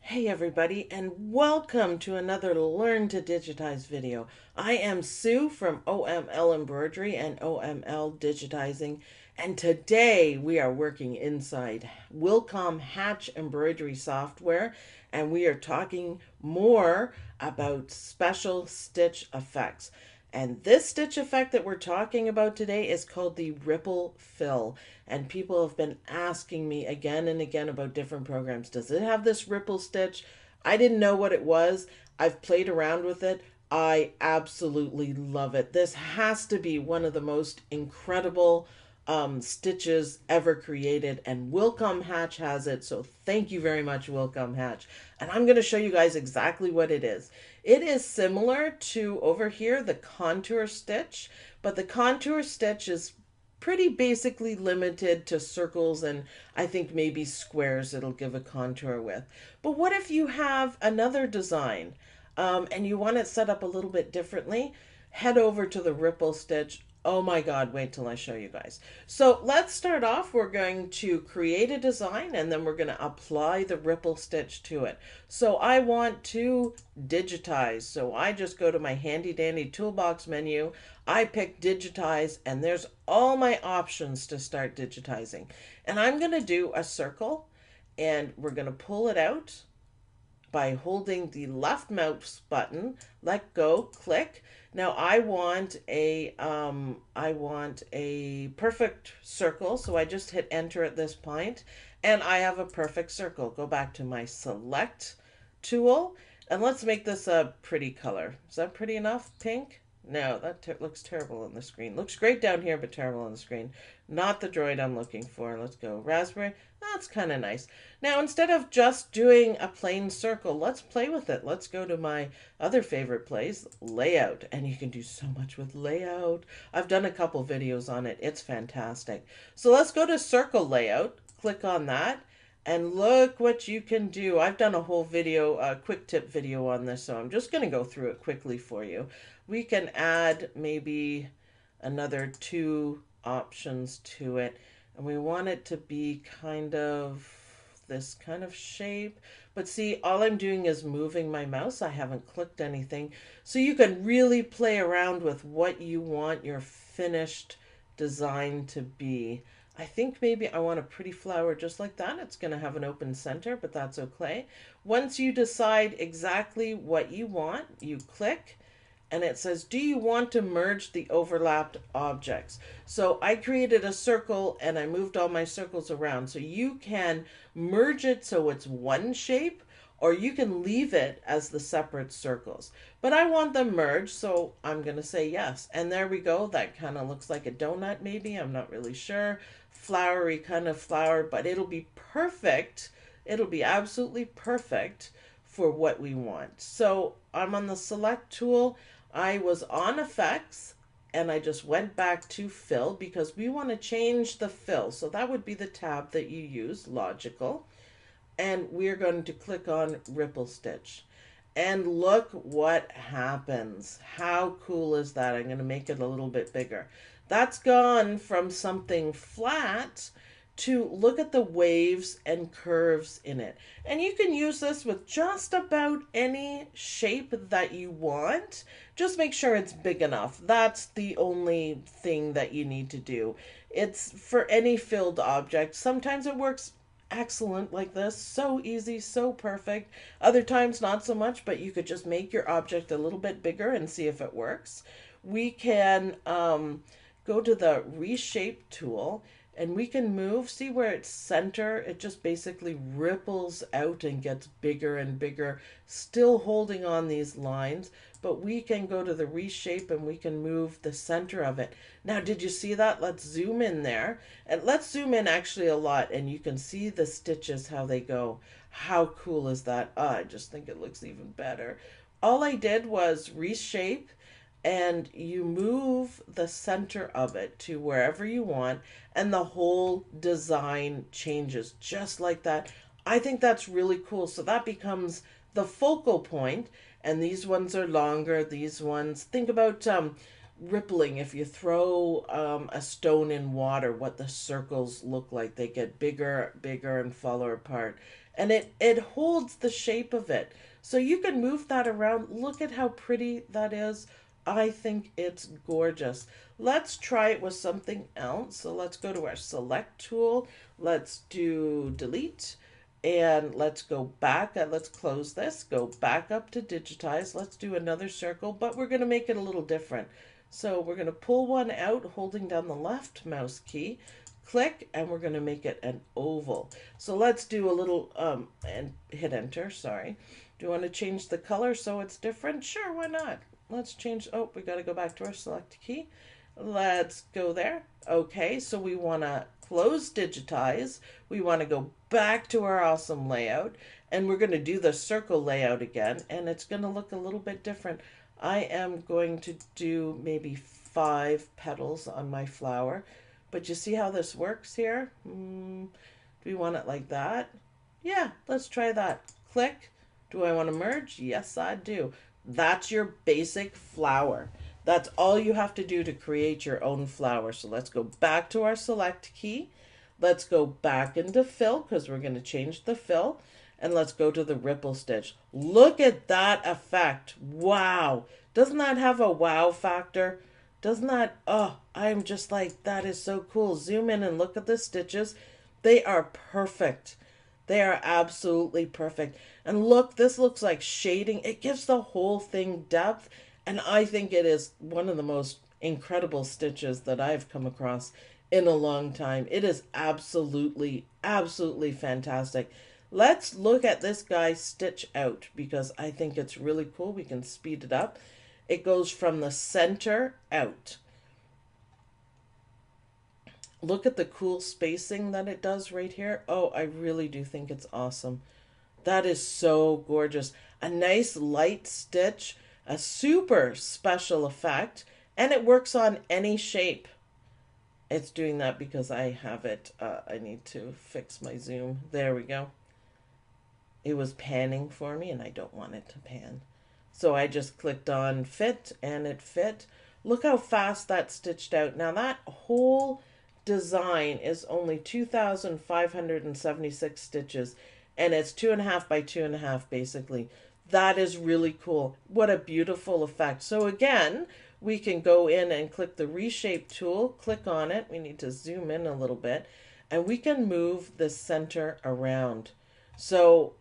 Hey everybody, and welcome to another Learn to Digitize video. I am Sue from OML Embroidery and OML Digitizing, and today we are working inside WILCOM Hatch embroidery software, and we are talking more about special stitch effects. And this stitch effect that we're talking about today is called the ripple fill. And people have been asking me again and again about different programs. Does it have this ripple stitch? I didn't know what it was. I've played around with it. I absolutely love it. This has to be one of the most incredible stitches ever created, and WILCOM Hatch has it. So thank you very much, WILCOM Hatch. And I'm going to show you guys exactly what it is. It is similar to over here, the contour stitch, but the contour stitch is pretty basically limited to circles and I think maybe squares it'll give a contour with. But what if you have another design and you want it set up a little bit differently? Head over to the ripple stitch. Oh my God, wait till I show you guys. So let's start off. We're going to create a design and then we're going to apply the ripple stitch to it. So I want to digitize. So I just go to my handy dandy toolbox menu. I pick digitize and there's all my options to start digitizing. And I'm going to do a circle and we're going to pull it out by holding the left mouse button, let go, click. Now I want a perfect circle, so I just hit enter at this point, and I have a perfect circle. Go back to my select tool, and let's make this a pretty color. Is that pretty enough? Pink? No, that looks terrible on the screen. Looks great down here, but terrible on the screen. Not the droid I'm looking for. Let's go raspberry. That's kind of nice. Now, instead of just doing a plain circle, let's play with it. Let's go to my other favorite place, layout. And you can do so much with layout. I've done a couple videos on it. It's fantastic. So let's go to circle layout. Click on that. And look what you can do. I've done a whole video, a quick tip video on this, so I'm just going to go through it quickly for you. We can add maybe another 2 options to it. And we want it to be kind of this kind of shape. But see, all I'm doing is moving my mouse. I haven't clicked anything. So you can really play around with what you want your finished design to be. I think maybe I want a pretty flower just like that. It's going to have an open center, but that's okay. Once you decide exactly what you want, you click and it says, do you want to merge the overlapped objects? So I created a circle and I moved all my circles around. So you can merge it so it's one shape, or you can leave it as the separate circles. But I want them merged, so I'm going to say yes. And there we go. That kind of looks like a donut maybe. I'm not really sure. Flowery kind of flower, but it'll be perfect. It'll be absolutely perfect for what we want. So I'm on the select tool. I was on effects and I just went back to fill because we want to change the fill. So that would be the tab that you use, logical. And we're going to click on ripple stitch. And look what happens. How cool is that? I'm going to make it a little bit bigger. That's gone from something flat to look at the waves and curves in it. And you can use this with just about any shape that you want. Just make sure it's big enough. That's the only thing that you need to do. It's for any filled object. Sometimes it works excellent like this, so easy, so perfect. Other times not so much, but you could just make your object a little bit bigger and see if it works. We can go to the reshape tool and we can move, see where it's center, it just basically ripples out and gets bigger and bigger, still holding on these lines, but we can go to the reshape and we can move the center of it. Now, did you see that? Let's zoom in there, and let's zoom in actually a lot, and you can see the stitches, how they go. How cool is that? Oh, I just think it looks even better. All I did was reshape, and you move the center of it to wherever you want, and the whole design changes just like that. I think that's really cool. So that becomes the focal point, and these ones are longer. These ones, think about rippling. If you throw a stone in water, what the circles look like. They get bigger, bigger, and fall apart. And it holds the shape of it. So you can move that around. Look at how pretty that is. I think it's gorgeous. Let's try it with something else. So let's go to our select tool. Let's do delete. And let's go back. Let's close this. Go back up to digitize. Let's do another circle, but we're going to make it a little different. So we're going to pull one out, holding down the left mouse key, click, and we're going to make it an oval. So let's do a little, and hit enter, sorry. Do you want to change the color so it's different? Sure, why not? Let's change, oh, we got to go back to our select key. Let's go there. Okay, so we want to close digitize. We want to go back to our awesome layout, and we're going to do the circle layout again, and it's going to look a little bit different. I am going to do maybe 5 petals on my flower, but you see how this works here? Do we want it like that? Yeah, let's try that. Click. Do I want to merge? Yes, I do. That's your basic flower. That's all you have to do to create your own flower. So let's go back to our select key. Let's go back into fill because we're going to change the fill. And let's go to the ripple stitch. Look at that effect. Wow. Doesn't that have a wow factor? Doesn't that, oh, I'm just like, that is so cool. Zoom in and look at the stitches. They are perfect. They are absolutely perfect. And look, this looks like shading. It gives the whole thing depth. And I think it is one of the most incredible stitches that I've come across in a long time. It is absolutely, absolutely fantastic. Let's look at this guy stitch out because I think it's really cool. We can speed it up. It goes from the center out. Look at the cool spacing that it does right here. Oh, I really do think it's awesome. That is so gorgeous. A nice light stitch, a super special effect, and it works on any shape. It's doing that because I have it. I need to fix my zoom. There we go. It was panning for me and I don't want it to pan. So I just clicked on fit and it fit. Look how fast that stitched out. Now that whole design is only 2,576 stitches and it's 2.5 by 2.5 basically. That is really cool. What a beautiful effect. So again, we can go in and click the reshape tool, click on it. We need to zoom in a little bit and we can move the center around. So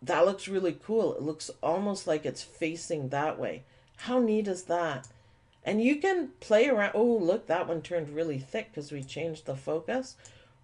that looks really cool. It looks almost like it's facing that way. How neat is that? And you can play around. Oh, look, that one turned really thick because we changed the focus.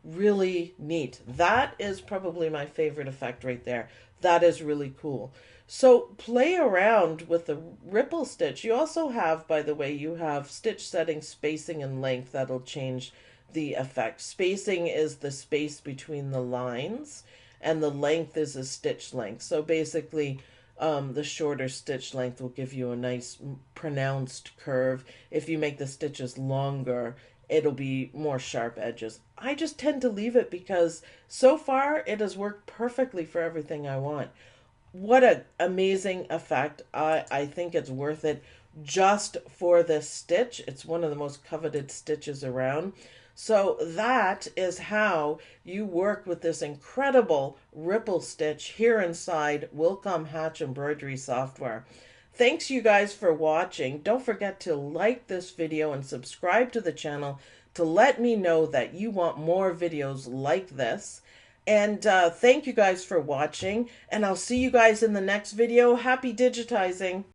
Really neat. That is probably my favorite effect right there. That is really cool. So play around with the ripple stitch. You also have, by the way, you have stitch setting, spacing, and length. That'll change the effect. Spacing is the space between the lines, and the length is a stitch length. So basically, the shorter stitch length will give you a nice pronounced curve. If you make the stitches longer, it'll be more sharp edges. I just tend to leave it because so far it has worked perfectly for everything I want. What an amazing effect. I think it's worth it just for this stitch. It's one of the most coveted stitches around. So that is how you work with this incredible ripple stitch here inside WILCOM Hatch embroidery software. Thanks you guys for watching. Don't forget to like this video and subscribe to the channel to let me know that you want more videos like this. And thank you guys for watching, and I'll see you guys in the next video. Happy digitizing!